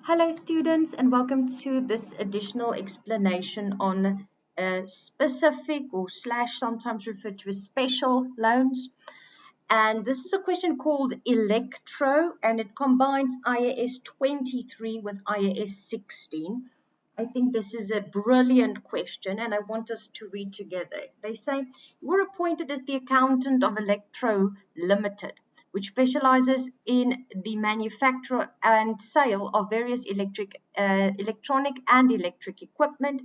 Hello students and welcome to this additional explanation on specific or slash sometimes referred to as special loans. And this is a question called Electro and it combines IAS 23 with IAS 16. I think this is a brilliant question and I want us to read together. They say, you were appointed as the accountant of Electro Limited, which specializes in the manufacture and sale of various electronic and electric equipment.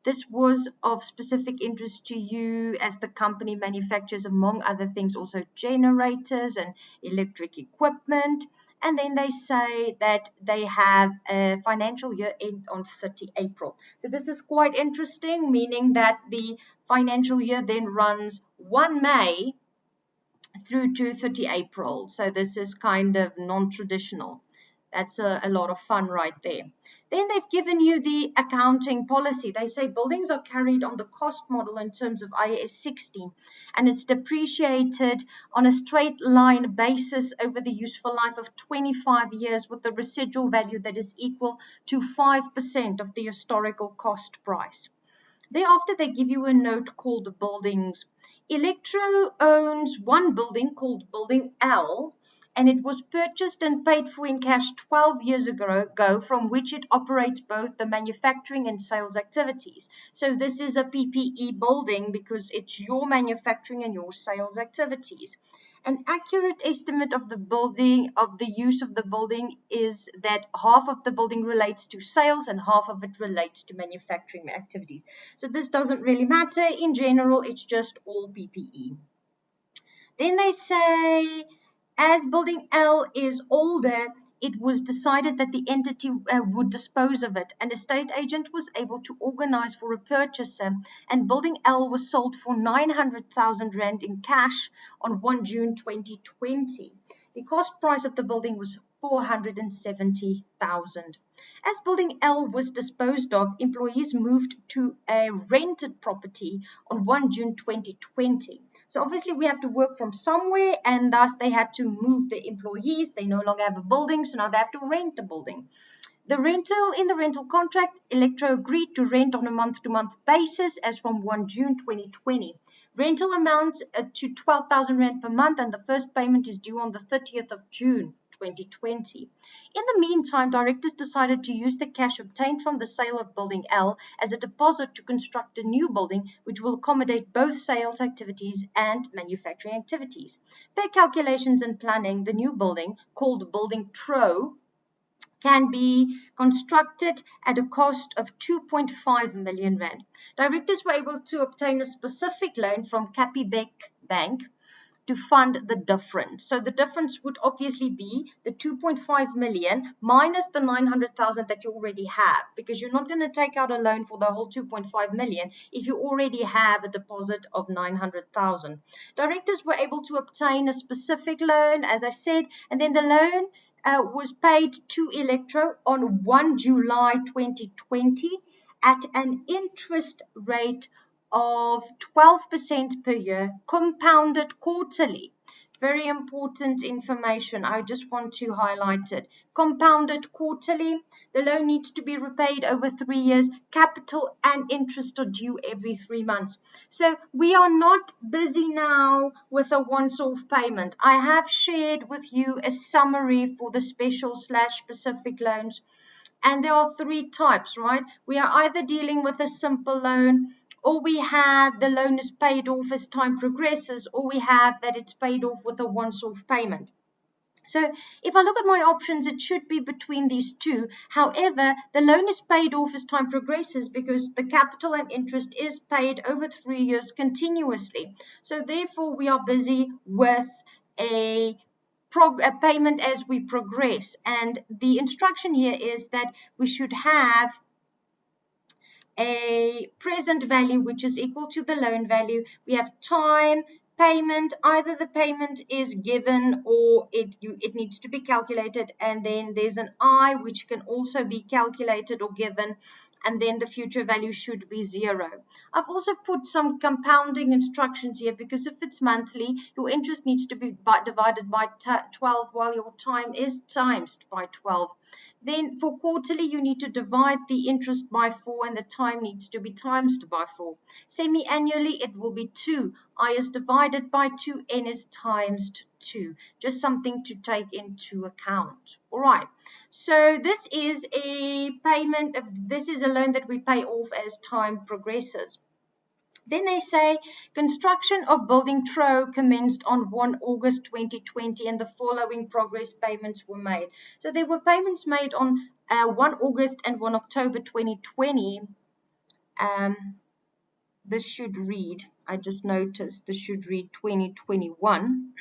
This was of specific interest to you as the company manufactures, among other things, also generators and electric equipment. And then they say that they have a financial year end on 30 April. So this is quite interesting, meaning that the financial year then runs 1 May through to 30 April. So this is kind of non-traditional. That's a lot of fun right there. Then they've given you the accounting policy. They say buildings are carried on the cost model in terms of IAS 16, and it's depreciated on a straight line basis over the useful life of 25 years with the residual value that is equal to 5% of the historical cost price. Thereafter, they give you a note called buildings. Electro owns one building called Building L, and it was purchased and paid for in cash 12 years ago, from which it operates both the manufacturing and sales activities. So this is a PPE building because it's your manufacturing and your sales activities. An accurate estimate of the building, of the use of the building, is that half of the building relates to sales and half of it relates to manufacturing activities. So this doesn't really matter. In general, it's just all PPE. Then they say, as building L is older, it was decided that the entity would dispose of it. An estate agent was able to organize for a purchaser, and building L was sold for 900,000 Rand in cash on 1 June 2020. The cost price of the building was 470,000. As building L was disposed of, employees moved to a rented property on 1 June 2020. So obviously we have to work from somewhere, and thus they had to move the employees. They no longer have a building, so now they have to rent a building. In the rental contract, Electro agreed to rent on a month-to-month basis as from 1 June 2020. Rental amounts to 12,000 Rand per month, and the first payment is due on the 30th of June 2020. In the meantime, directors decided to use the cash obtained from the sale of Building L as a deposit to construct a new building which will accommodate both sales activities and manufacturing activities. Per calculations and planning, the new building, called Building Tro, can be constructed at a cost of 2.5 million Rand. Directors were able to obtain a specific loan from Capitec Bank to fund the difference. So the difference would obviously be the 2.5 million minus the 900,000 that you already have, because you're not going to take out a loan for the whole 2.5 million if you already have a deposit of 900,000. Directors were able to obtain a specific loan, as I said, and then the loan was paid to Electro on 1 July 2020 at an interest rate of 12% per year, compounded quarterly. Very important information. I just want to highlight it. Compounded quarterly. The loan needs to be repaid over 3 years. Capital and interest are due every 3 months. So we are not busy now with a once-off payment. I have shared with you a summary for the special/specific loans. And there are 3 types, right? We are either dealing with a simple loan, or we have the loan is paid off as time progresses, or we have that it's paid off with a once-off payment. So if I look at my options, it should be between these two. However, the loan is paid off as time progresses because the capital and interest is paid over 3 years continuously. So therefore, we are busy with a payment as we progress. And the instruction here is that we should have a present value which is equal to the loan value. We have time, payment, either the payment is given or it needs to be calculated, and then there's an I which can also be calculated or given, and then the future value should be 0. I've also put some compounding instructions here because if it's monthly, your interest needs to be divided by 12 while your time is times by 12. Then for quarterly, you need to divide the interest by 4 and the time needs to be times by 4. Semi-annually, it will be 2. I is divided by 2, N is times 2. Just something to take into account. All right. So this is a payment, this is a loan that we pay off as time progresses. Then they say construction of building Tro commenced on 1 August 2020 and the following progress payments were made. So there were payments made on 1 August and 1 October 2020. This should read, I just noticed, this should read 2021.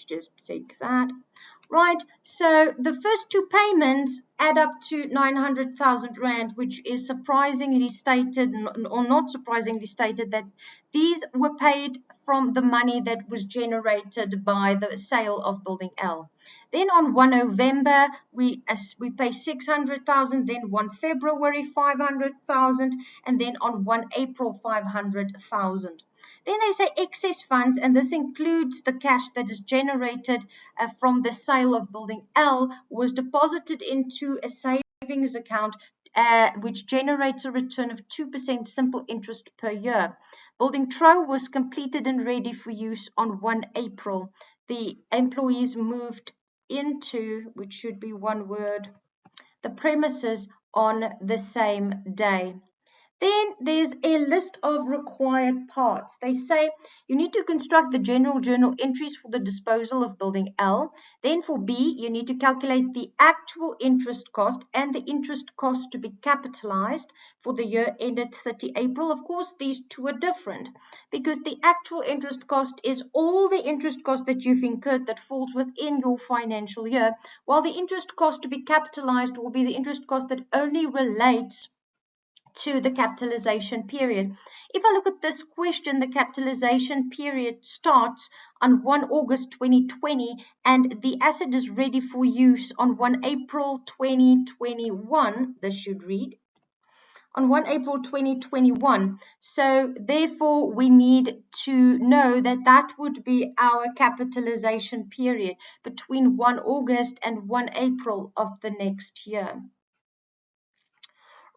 Just fix that. Right, so the first two payments add up to 900,000 Rand, which is surprisingly stated, or not surprisingly stated, that these were paid from the money that was generated by the sale of Building L. Then on 1 November, we pay 600,000, then 1 February 500,000, and then on 1 April 500,000. Then they say excess funds, and this includes the cash that is generated from the sale of Building L, was deposited into a savings account which generates a return of 2% simple interest per year. Building Tro was completed and ready for use on 1 April. The employees moved into, which should be one word, the premises on the same day. Then there's a list of required parts. They say you need to construct the general journal entries for the disposal of Building L. Then for B, you need to calculate the actual interest cost and the interest cost to be capitalized for the year ended 30 April. Of course, these two are different because the actual interest cost is all the interest cost that you've incurred that falls within your financial year, while the interest cost to be capitalized will be the interest cost that only relates to the capitalization period. If I look at this question, the capitalization period starts on 1 August 2020 and the asset is ready for use on 1 April 2021. This should read on 1 April 2021. So therefore we need to know that that would be our capitalization period between 1 August and 1 April of the next year.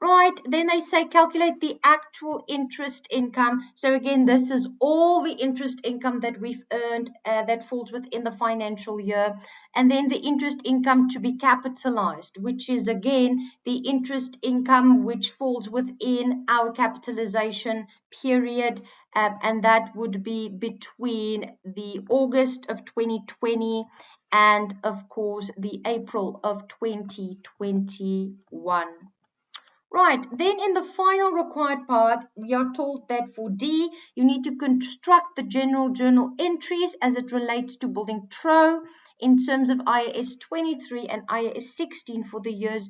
Right, then they say calculate the actual interest income. So again, this is all the interest income that we've earned that falls within the financial year. And then the interest income to be capitalized, which is again the interest income which falls within our capitalization period. And that would be between the August of 2020 and of course the April of 2021. Right, then in the final required part, we are told that for D, you need to construct the general journal entries as it relates to Building Tro in terms of IAS 23 and IAS 16 for the year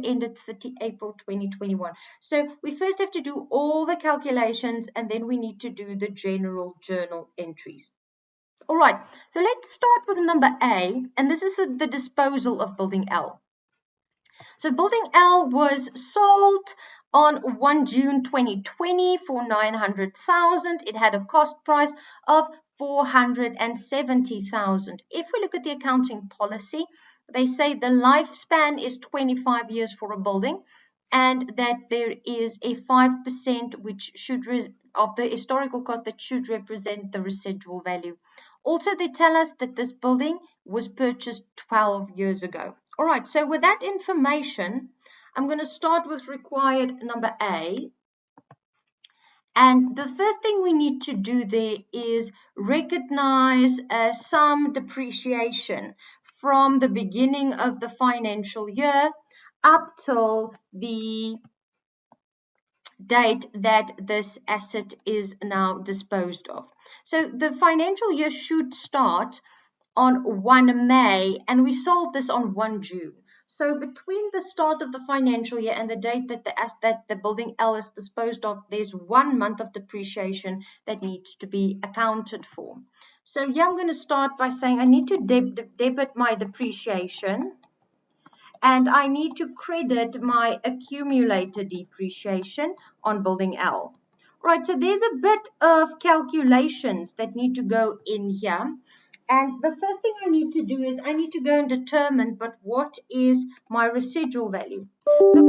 ended 30 April 2021. So we first have to do all the calculations and then we need to do the general journal entries. All right, so let's start with number A, and this is the disposal of Building L. So Building L was sold on 1 June 2020 for 900,000. It had a cost price of 470,000. If we look at the accounting policy, they say the lifespan is 25 years for a building and that there is a 5% which should of the historical cost that should represent the residual value. Also, they tell us that this building was purchased 12 years ago. All right, so with that information, I'm going to start with required number A. And the first thing we need to do there is recognize some depreciation from the beginning of the financial year up till the date that this asset is now disposed of. So the financial year should start on 1 May and we sold this on 1 June. So between the start of the financial year and the date that the Building L is disposed of, there's 1 month of depreciation that needs to be accounted for. So yeah, I'm going to start by saying I need to debit my depreciation and I need to credit my accumulated depreciation on Building L. Right, so there's a bit of calculations that need to go in here. And the first thing I need to do is I need to go and determine, but what is my residual value? The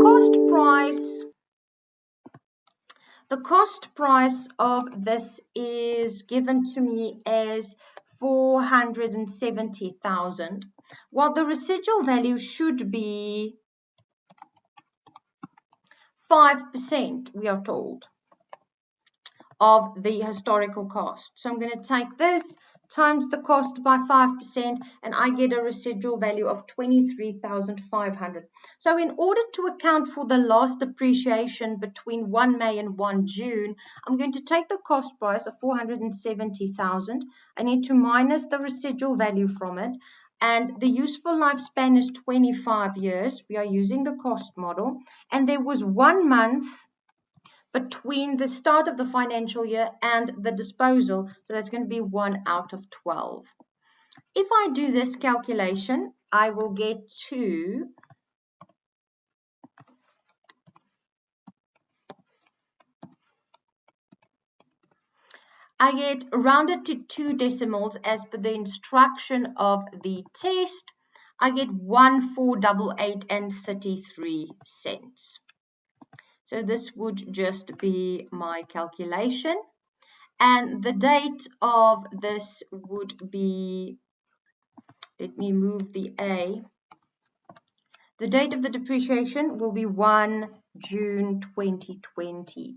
cost price of this is given to me as 470,000, while the residual value should be 5%, we are told, of the historical cost. So I'm going to take this times the cost by 5%, and I get a residual value of 23,500. So in order to account for the last depreciation between 1 May and 1 June, I'm going to take the cost price of 470,000. I need to minus the residual value from it, and the useful lifespan is 25 years. We are using the cost model, and there was 1 month between the start of the financial year and the disposal, so that's going to be 1 out of 12. If I do this calculation, I will get to I get rounded to 2 decimals as per the instruction of the test. I get 1,488 and 33 cents. So this would just be my calculation. And the date of this would be, let me move the A. The date of the depreciation will be 1 June 2020.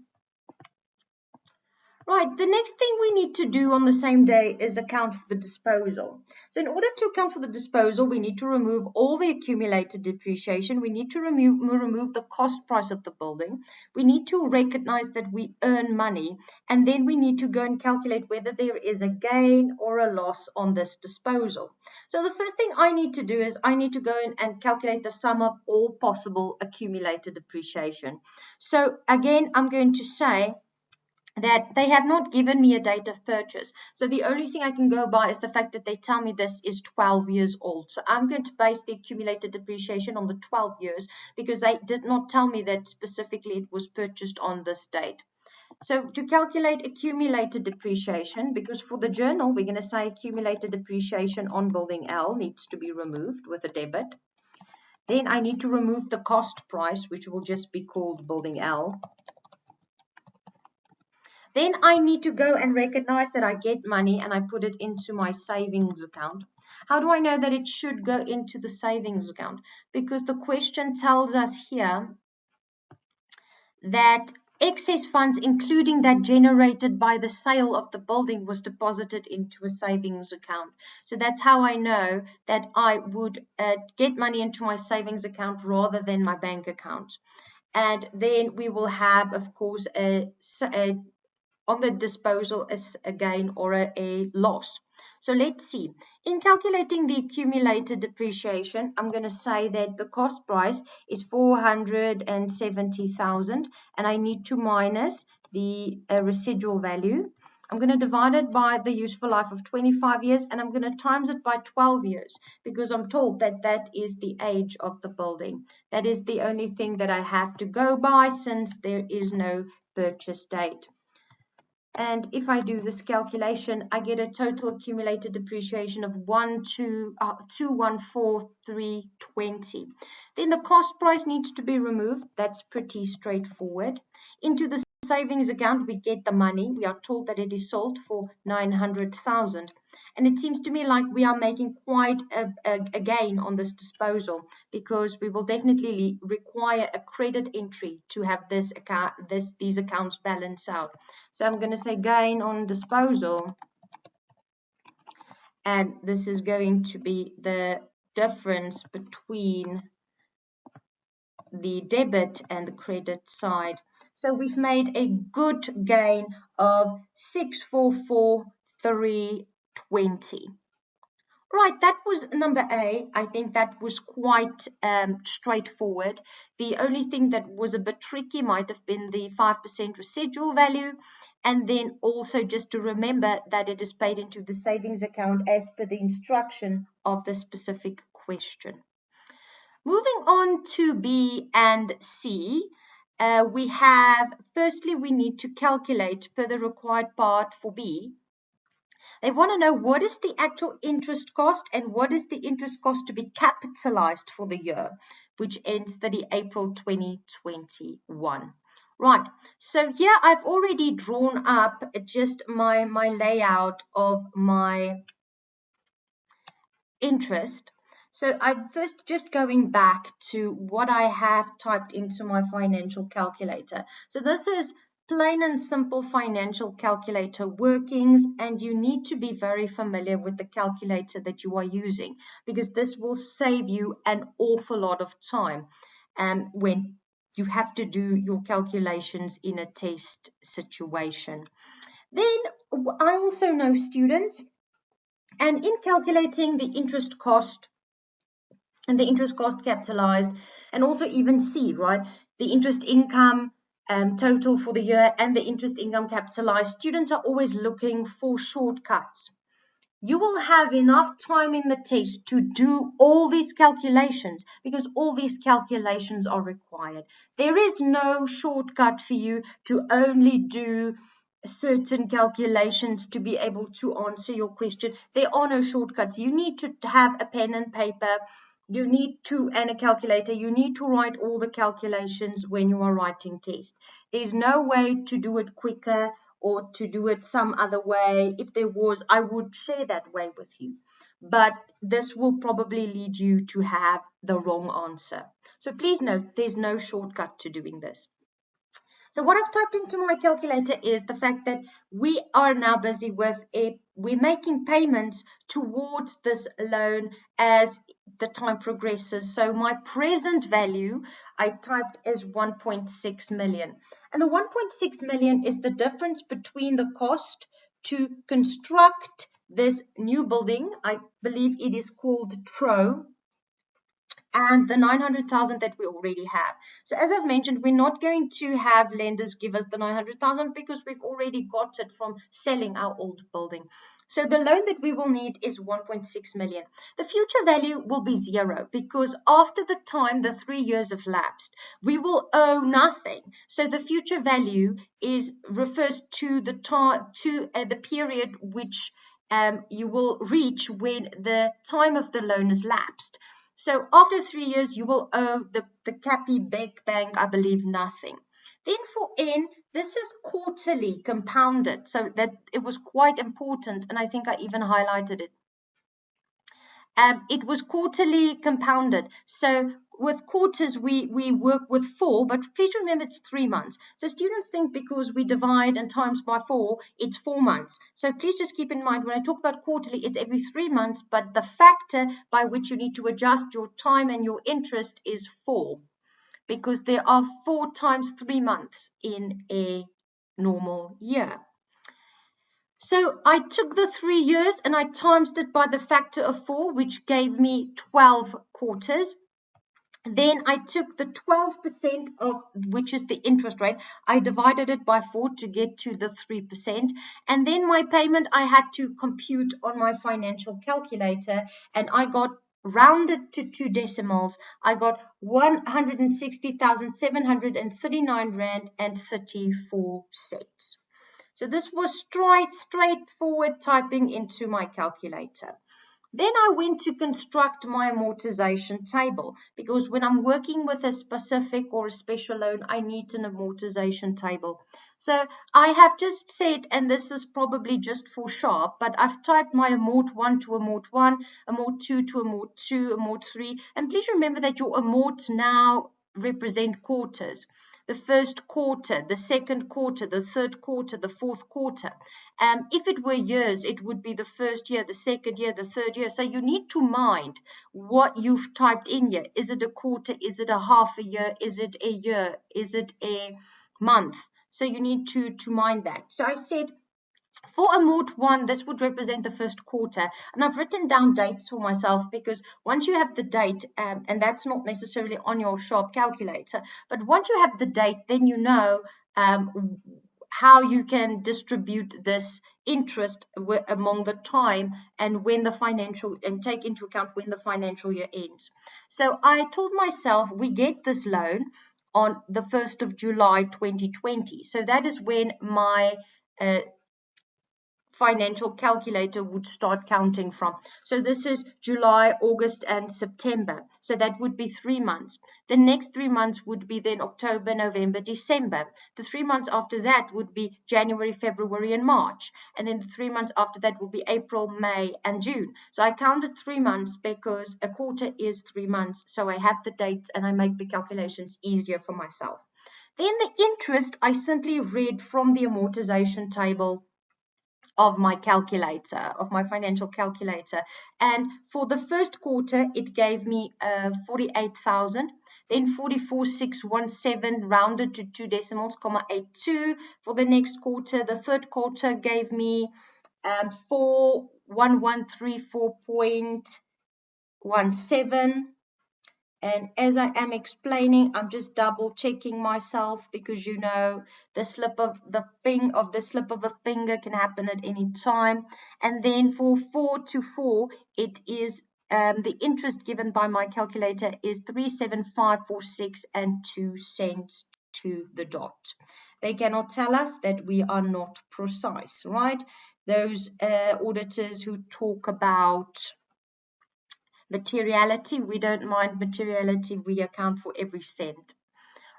Right, the next thing we need to do on the same day is account for the disposal. So in order to account for the disposal, we need to remove all the accumulated depreciation. We need to remove the cost price of the building. We need to recognize that we earn money, and then we need to go and calculate whether there is a gain or a loss on this disposal. So the first thing I need to do is I need to go in and calculate the sum of all possible accumulated depreciation. So again, I'm going to say that they have not given me a date of purchase. So the only thing I can go by is the fact that they tell me this is 12 years old. So I'm going to base the accumulated depreciation on the 12 years because they did not tell me that specifically it was purchased on this date. So to calculate accumulated depreciation, because for the journal, we're going to say accumulated depreciation on building L needs to be removed with a debit. Then I need to remove the cost price, which will just be called building L. Then I need to go and recognize that I get money and I put it into my savings account. How do I know that it should go into the savings account? Because the question tells us here that excess funds, including that generated by the sale of the building, was deposited into a savings account. So that's how I know that I would get money into my savings account rather than my bank account. And then we will have, of course, on the disposal is a gain or a loss. So let's see. In calculating the accumulated depreciation, I'm going to say that the cost price is 470,000 and I need to minus the residual value. I'm going to divide it by the useful life of 25 years and I'm going to times it by 12 years because I'm told that that is the age of the building. That is the only thing that I have to go by since there is no purchase date. And if I do this calculation, I get a total accumulated depreciation of 214,320. Then the cost price needs to be removed. That's pretty straightforward. Into the savings account, we get the money. We are told that it is sold for 900,000. And it seems to me like we are making quite a gain on this disposal because we will definitely require a credit entry to have these accounts balance out. So I'm going to say gain on disposal. And this is going to be the difference between the debit and the credit side. So we've made a good gain of 644,320. Right, that was number A. I think that was quite straightforward. The only thing that was a bit tricky might have been the 5% residual value. And then also just to remember that it is paid into the savings account as per the instruction of the specific question. Moving on to B and C, we have, firstly, we need to calculate per the required part for B, They want to know what is the actual interest cost and what is the interest cost to be capitalized for the year, which ends 30 April 2021. Right, so here I've already drawn up just my layout of my interest. So I'm first just going back to what I have typed into my financial calculator. So this is plain and simple financial calculator workings, and you need to be very familiar with the calculator that you are using, because this will save you an awful lot of time when you have to do your calculations in a test situation. Then I also know, students, and in calculating the interest cost and the interest cost capitalized, and also even see, right, the interest income total for the year and the interest income capitalized, students are always looking for shortcuts. You will have enough time in the test to do all these calculations, because all these calculations are required. There is no shortcut for you to only do certain calculations to be able to answer your question. There are no shortcuts. You need to have a pen and paper. You need to, and a calculator. You need to write all the calculations when you are writing tests. There's no way to do it quicker or to do it some other way. If there was, I would share that way with you. But this will probably lead you to have the wrong answer. So please note, there's no shortcut to doing this. So what I've typed into my calculator is the fact that we are now busy with we're making payments towards this loan as the time progresses. So my present value I typed as 1.6 million. And the 1.6 million is the difference between the cost to construct this new building. I believe it is called TRO, and the 900,000 that we already have. So as I've mentioned, we're not going to have lenders give us the 900,000 because we've already got it from selling our old building. So the loan that we will need is 1.6 million. The future value will be zero because after the time the 3 years have lapsed, we will owe nothing. So the future value refers to the the period which you will reach when the time of the loan is lapsed. So after 3 years, you will owe the Cappy Bank, I believe, nothing. Then for N, this is quarterly compounded. So that it was quite important, and I think I even highlighted it. It was quarterly compounded. So with quarters, we work with 4, but please remember it's 3 months. So students think because we divide and times by 4, it's 4 months. So please just keep in mind when I talk about quarterly, it's every 3 months, but the factor by which you need to adjust your time and your interest is 4, because there are 4 times 3 months in a normal year. So I took the 3 years and I times it by the factor of 4, which gave me 12 quarters. Then I took the 12% of, which is the interest rate, I divided it by 4 to get to the 3%. And then my payment I had to compute on my financial calculator, and I got rounded to 2 decimals. I got 160,739 Rand and 34 cents. So this was straightforward typing into my calculator. Then I went to construct my amortization table, because when I'm working with a specific or a special loan, I need an amortization table. So I have just said, and this is probably just for sharp, but I've typed my amort 1 to amort 1, amort 2 to amort 2, amort 3. And please remember that your amorts now represent quarters. The first quarter, the second quarter, the third quarter, the fourth quarter. If it were years, it would be the first year, the second year, the third year. So you need to mind what you've typed in here. Is it a quarter? Is it a half a year? Is it a year? Is it a month? So you need to mind that. So I said, for amort 1, this would represent the first quarter. And I've written down dates for myself, because once you have the date, and that's not necessarily on your sharp calculator, but once you have the date, then you know how you can distribute this interest among the time and when the financial, and take into account when the financial year ends. So I told myself we get this loan on the 1st of July 2020. So that is when my financial calculator would start counting from. So this is July, August, and September. So that would be 3 months. The next 3 months would be then October, November, December. The 3 months after that would be January, February, and March. And then the 3 months after that would be April, May, and June. So I counted 3 months because a quarter is 3 months. So I have the dates and I make the calculations easier for myself. Then the interest, I simply read from the amortization table of my calculator, of my financial calculator. And for the first quarter, it gave me 48,000. Then 44,617 rounded to 2 decimals, 82. For the next quarter, the third quarter gave me 41134.17. And as I am explaining, I'm just double checking myself because the slip of a finger can happen at any time. And then for 4 to 4, it is the interest given by my calculator is 37546 and 2 cents to the dot. They cannot tell us that we are not precise, right? Those auditors who talk about materiality, we don't mind materiality, we account for every cent.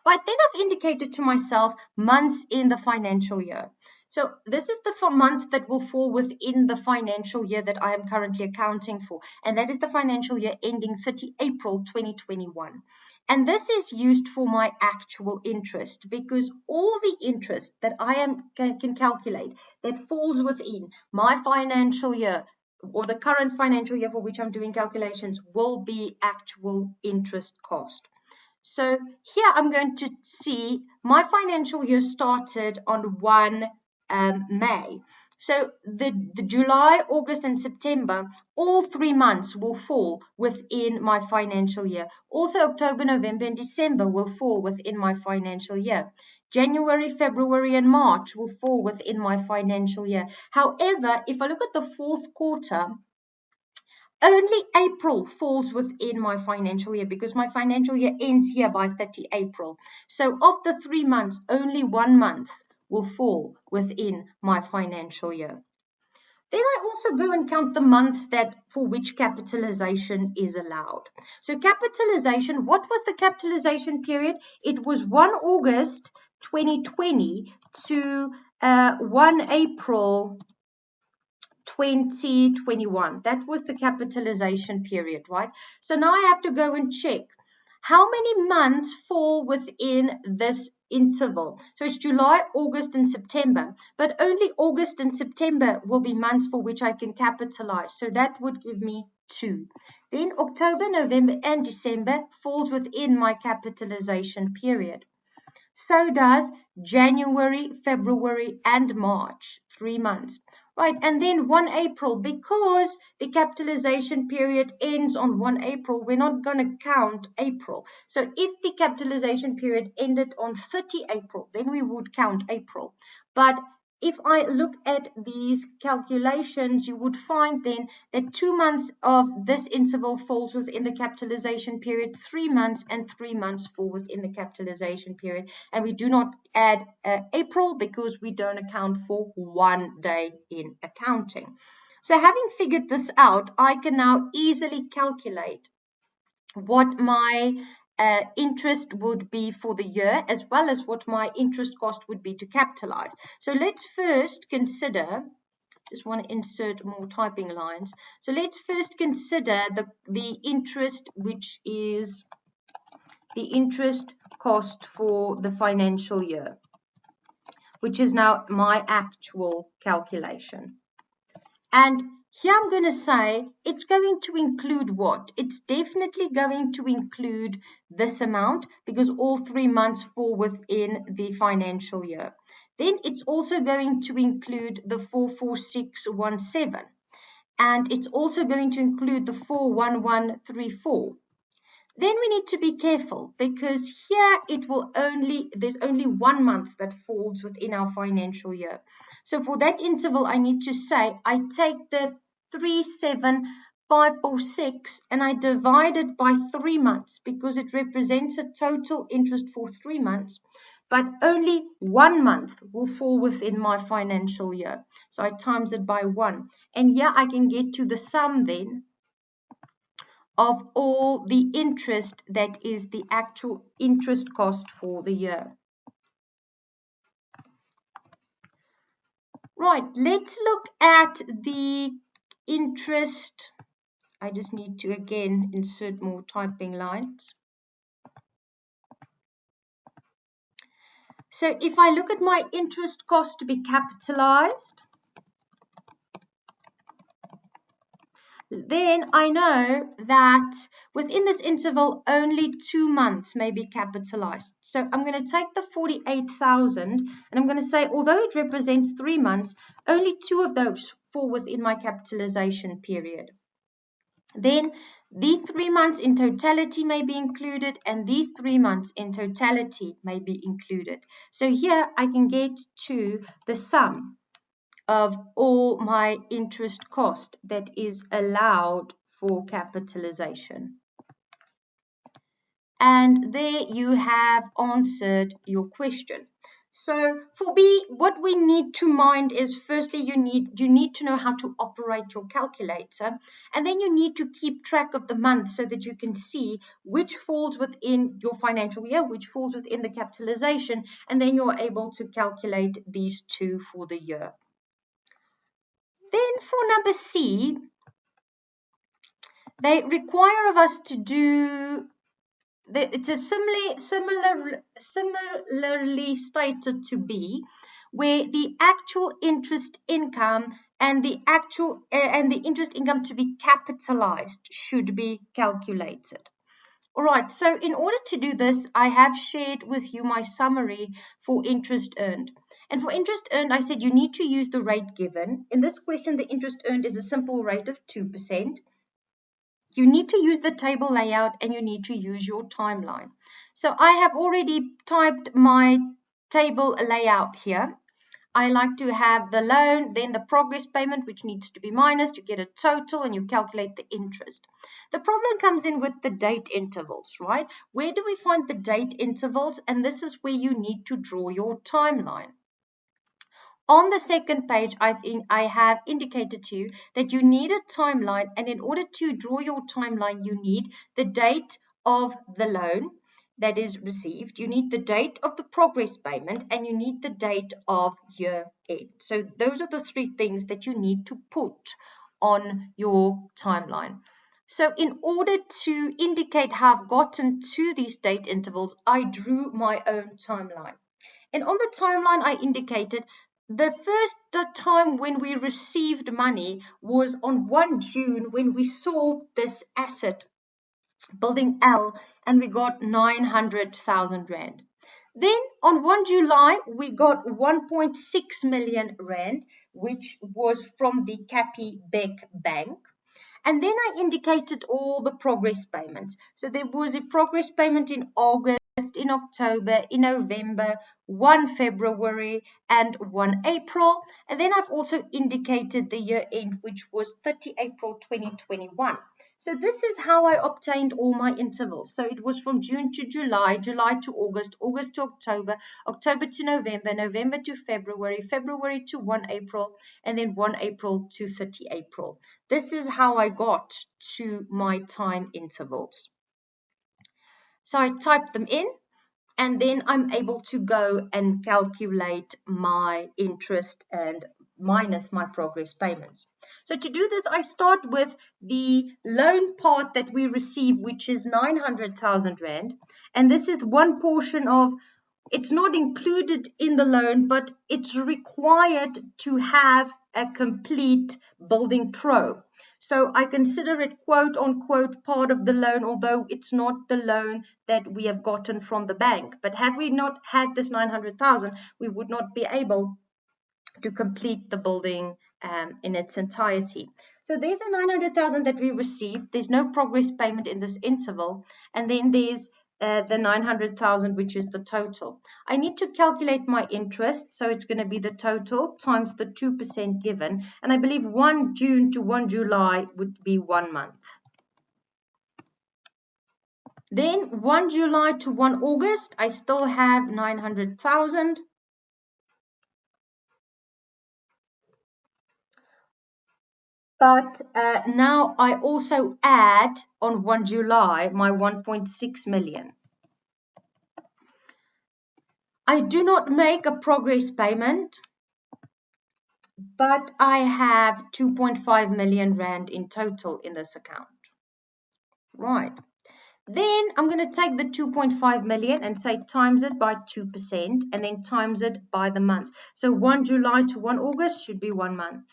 Right, then I've indicated to myself months in the financial year. So this is the month that will fall within the financial year that I am currently accounting for, and that is the financial year ending 30 April 2021. And this is used for my actual interest because all the interest that I can calculate that falls within my financial year or the current financial year for which I'm doing calculations will be actual interest cost. So here I'm going to see my financial year started on 1 May. So the July, August, and September, all 3 months will fall within my financial year. Also, October, November, and December will fall within my financial year. January, February, and March will fall within my financial year. However, if I look at the fourth quarter, only April falls within my financial year because my financial year ends here by 30 April. So of the 3 months, only 1 month will fall within my financial year. Then I also go and count the months for which capitalization is allowed. So capitalization, what was the capitalization period? It was 1 August 2020 to 1 April 2021. That was the capitalization period, right? So now I have to go and check how many months fall within this interval. So it's July, August, and September, but only August and September will be months for which I can capitalize. So that would give me 2. Then October, November, and December falls within my capitalization period. So does January, February, and March, 3 months. Right, and then 1 April, because the capitalization period ends on 1 April, we're not going to count April. So if the capitalization period ended on 30 April, then we would count April. But if I look at these calculations, you would find then that 2 months of this interval falls within the capitalization period, 3 months and 3 months fall within the capitalization period. And we do not add April because we don't account for 1 day in accounting. So having figured this out, I can now easily calculate what my interest would be for the year, as well as what my interest cost would be to capitalize. So let's first consider, just want to insert more typing lines. So let's first consider the interest, which is the interest cost for the financial year, which is now my actual calculation. And here I'm going to say it's going to include what? It's definitely going to include this amount because all 3 months fall within the financial year. Then it's also going to include the 44617. And it's also going to include the 41134. Then we need to be careful because here there's only 1 month that falls within our financial year. So for that interval, I need to say I take the 37546 and I divide it by 3 months because it represents a total interest for 3 months. but only 1 month will fall within my financial year. So I times it by 1. And here I can get to the sum then of all the interest that is the actual interest cost for the year. Right, let's look at the interest. I just need to again insert more typing lines. So if I look at my interest cost to be capitalized, then I know that within this interval only 2 months may be capitalized. So I'm going to take the 48,000 and I'm going to say, although it represents 3 months, only 2 of those fall within my capitalization period. Then these 3 months in totality may be included, and these 3 months in totality may be included. So here I can get to the sum of all my interest cost that is allowed for capitalization. And there you have answered your question. So for B, what we need to mind is, firstly, you need to know how to operate your calculator, and then you need to keep track of the month so that you can see which falls within your financial year, which falls within the capitalization, and then you're able to calculate these two for the year. Then for number C, they require of us to do, it's a similarly stated to B, where the actual interest income and the interest income to be capitalized should be calculated. All right, so in order to do this, I have shared with you my summary for interest earned. And for interest earned, I said you need to use the rate given. In this question, the interest earned is a simple rate of 2%. You need to use the table layout and you need to use your timeline. So I have already typed my table layout here. I like to have the loan, then the progress payment, which needs to be minus. You get a total and you calculate the interest. The problem comes in with the date intervals, right? Where do we find the date intervals? And this is where you need to draw your timeline. On the second page, I have indicated to you that you need a timeline, and in order to draw your timeline, you need the date of the loan that is received, you need the date of the progress payment, and you need the date of year end. So those are the 3 things that you need to put on your timeline. So in order to indicate how I've gotten to these date intervals, I drew my own timeline. And on the timeline, I indicated the first time when we received money was on 1 June when we sold this asset, building L, and we got 900,000 Rand. Then on 1 July, we got 1.6 million Rand, which was from the Capitec Bank. And then I indicated all the progress payments. So there was a progress payment in August, in October, in November, 1 February, and 1 April. And then I've also indicated the year end, which was 30 April 2021. So this is how I obtained all my intervals. So it was from June to July, July to August, August to October, October to November, November to February, February to 1 April, and then 1 April to 30 April. This is how I got to my time intervals. So I typed them in, and then I'm able to go and calculate my interest and minus my progress payments. So to do this, I start with the loan part that we receive, which is 900,000 Rand. And this is one portion of, it's not included in the loan, but it's required to have a complete building pro. So I consider it quote unquote part of the loan, although it's not the loan that we have gotten from the bank. But had we not had this 900,000, we would not be able to complete the building in its entirety. So there's a 900,000 that we received. There's no progress payment in this interval. And then there's the 900,000, which is the total. I need to calculate my interest, so it's going to be the total times the 2% given, and I believe 1 June to 1 July would be 1 month. Then 1 July to 1 August, I still have 900,000. But now I also add on 1 July my 1.6 million. I do not make a progress payment, but I have 2.5 million Rand in total in this account. Right. Then I'm going to take the 2.5 million and say times it by 2% and then times it by the months. So 1 July to 1 August should be 1 month.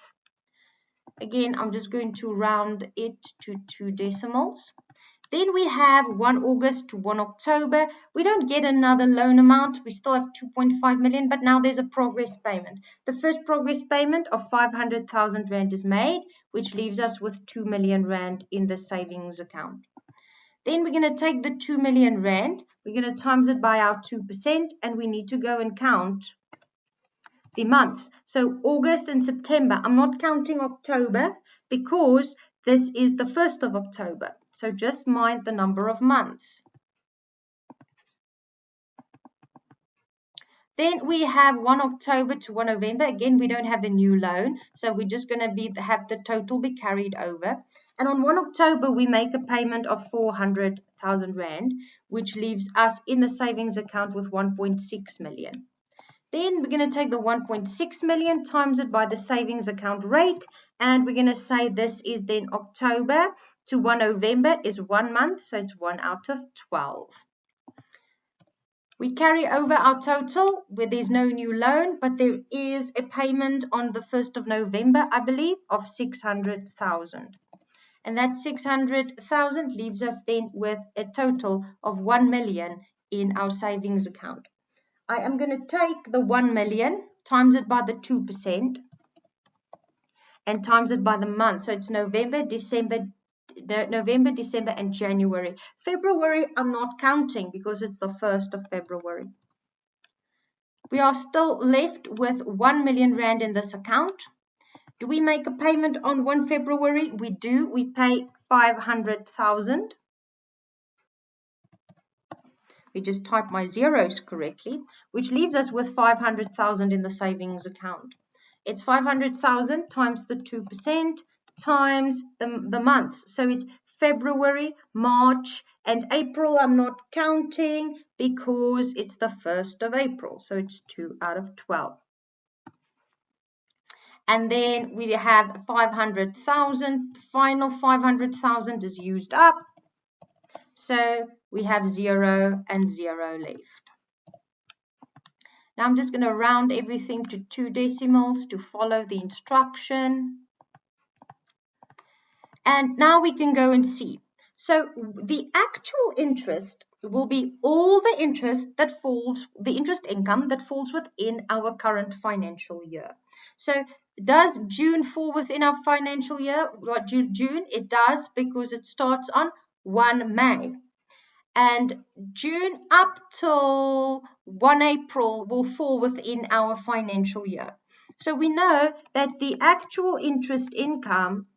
Again, I'm just going to round it to 2 decimals. Then we have 1 August to 1 October. We don't get another loan amount. We still have 2.5 million, but now there's a progress payment. The first progress payment of 500,000 Rand is made, which leaves us with 2 million Rand in the savings account. Then we're going to take the 2 million Rand. We're going to times it by our 2%, and we need to go and count the months. So August and September. I'm not counting October because this is the 1st of October. So just mind the number of months. Then we have 1 October to 1 November. Again, we don't have a new loan. So we're just going to have the total be carried over. And on 1 October, we make a payment of 400,000 Rand, which leaves us in the savings account with 1.6 million. Then we're going to take the 1.6 million, times it by the savings account rate, and we're going to say this is then October to 1 November is 1 month, so it's 1 out of 12. We carry over our total where there's no new loan, but there is a payment on the 1st of November, I believe, of 600,000. And that 600,000 leaves us then with a total of 1 million in our savings account. I am going to take the 1 million, times it by the 2%, and times it by the month. So it's November, December, and January. February, I'm not counting because it's the 1st of February. We are still left with 1 million Rand in this account. Do we make a payment on 1 February? We do. We pay 500,000. We just type my zeros correctly, which leaves us with 500,000 in the savings account. It's 500,000 times the 2% times the months. So it's February, March, and April. I'm not counting because it's the 1st of April. So it's 2 out of 12. And then we have 500,000. The final 500,000 is used up. So we have 0 and 0 left. Now I'm just going to round everything to 2 decimals to follow the instruction. And now we can go and see. So the actual interest will be all the interest that falls, the interest income that falls within our current financial year. So does June fall within our financial year? What, June? It does, because it starts on 1 May. And June up till 1 April will fall within our financial year. So we know that the actual interest income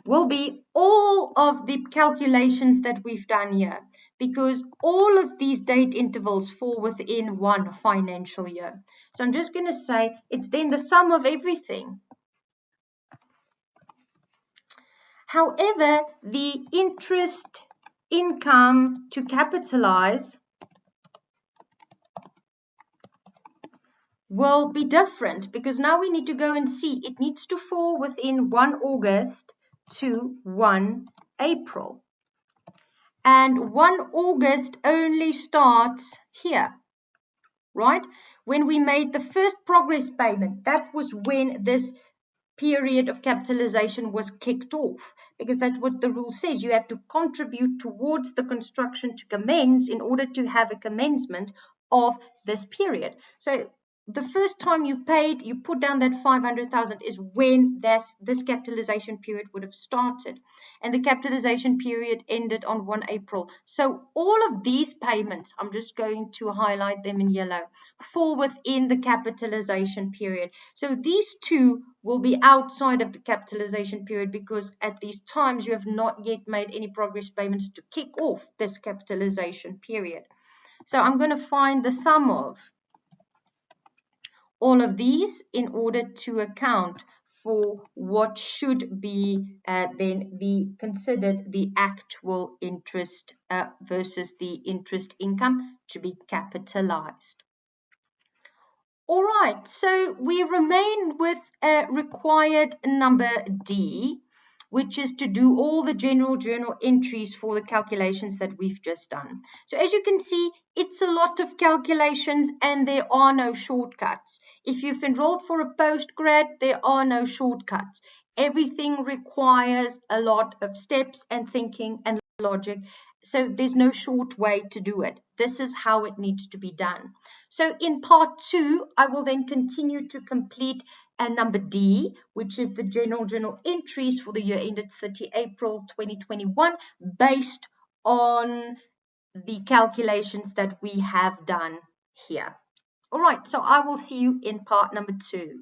will be all of the calculations that we've done here, because all of these date intervals fall within one financial year. So I'm just going to say it's then the sum of everything. However, the interest income to capitalize will be different, because now we need to go and see it needs to fall within 1 August to 1 April. And 1 August only starts here, right? When we made the first progress payment, that was when this period of capitalization was kicked off, because that's what the rule says. You have to contribute towards the construction to commence in order to have a commencement of this period. So the first time you paid, you put down that 500,000 is when this capitalization period would have started. And the capitalization period ended on 1 April. So all of these payments, I'm just going to highlight them in yellow, fall within the capitalization period. So these two will be outside of the capitalization period because at these times you have not yet made any progress payments to kick off this capitalization period. So I'm going to find the sum of all of these in order to account for what should be then considered the actual interest versus the interest income to be capitalized. All right, so we remain with required number D, which is to do all the general journal entries for the calculations that we've just done. So as you can see, it's a lot of calculations and there are no shortcuts. If you've enrolled for a postgrad, there are no shortcuts. Everything requires a lot of steps and thinking and logic. So there's no short way to do it. This is how it needs to be done. So in part 2, I will then continue to complete number D, which is the general journal entries for the year ended 30 April 2021, based on the calculations that we have done here. All right, so I will see you in part number 2.